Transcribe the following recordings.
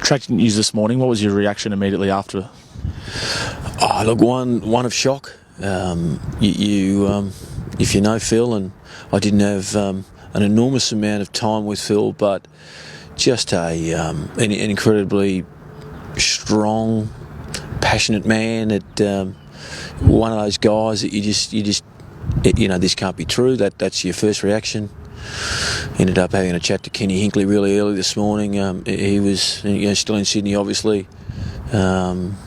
Tracking news this morning, what was your reaction immediately after? Oh, look, one of shock. If you know Phil, and I didn't have an enormous amount of time with Phil, but just an incredibly strong, passionate man. One of those guys that you just this can't be true. That's your first reaction. Ended up having a chat to Kenny Hinkley really early this morning. He was still in Sydney, obviously.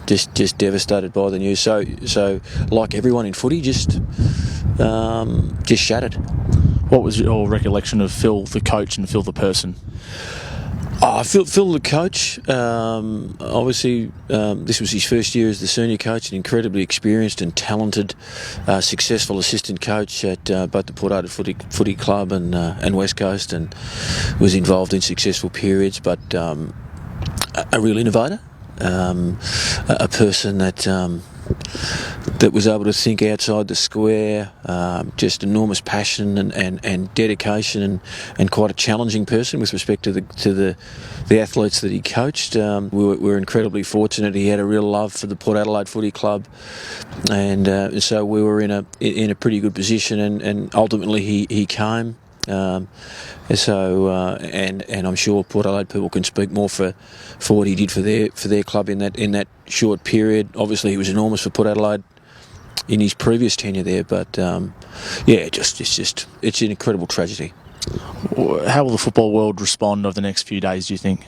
Just devastated by the news. So like everyone in footy, just shattered. What was your recollection of Phil the coach and Phil the person? Phil the coach, obviously this was his first year as the senior coach, an incredibly experienced and talented, successful assistant coach at both the Port Adelaide Footy Club and West Coast, and was involved in successful periods, but a real innovator, a person that was able to think outside the square, just enormous passion and dedication, and quite a challenging person with respect to the athletes that he coached. We were incredibly fortunate. He had a real love for the Port Adelaide Footy Club, and so we were in a pretty good position. And ultimately he came. And I'm sure Port Adelaide people can speak more for what he did for their club in that short period. Obviously, he was enormous for Port Adelaide in his previous tenure there, but it's an incredible tragedy. How will the football world respond over the next few days, do you think?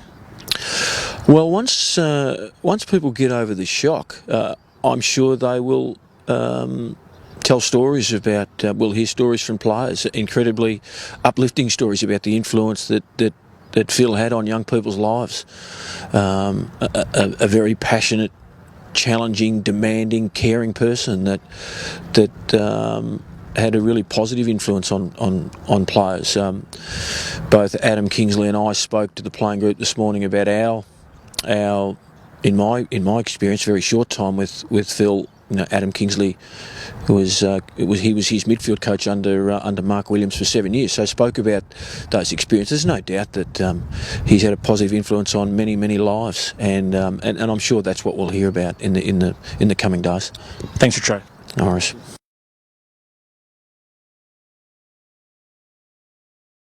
Well, once people get over the shock, I'm sure they will tell stories about. We'll hear stories from players, incredibly uplifting stories about the influence that Phil had on young people's lives. A very passionate, challenging, demanding, caring person that had a really positive influence on players. Both Adam Kingsley and I spoke to the playing group this morning about our in my experience, very short time with Phil. Adam Kingsley was his midfield coach under Mark Williams for 7 years. So spoke about those experiences. There's no doubt that he's had a positive influence on many lives, and I'm sure that's what we'll hear about in the coming days. Thanks for Trey. No worries.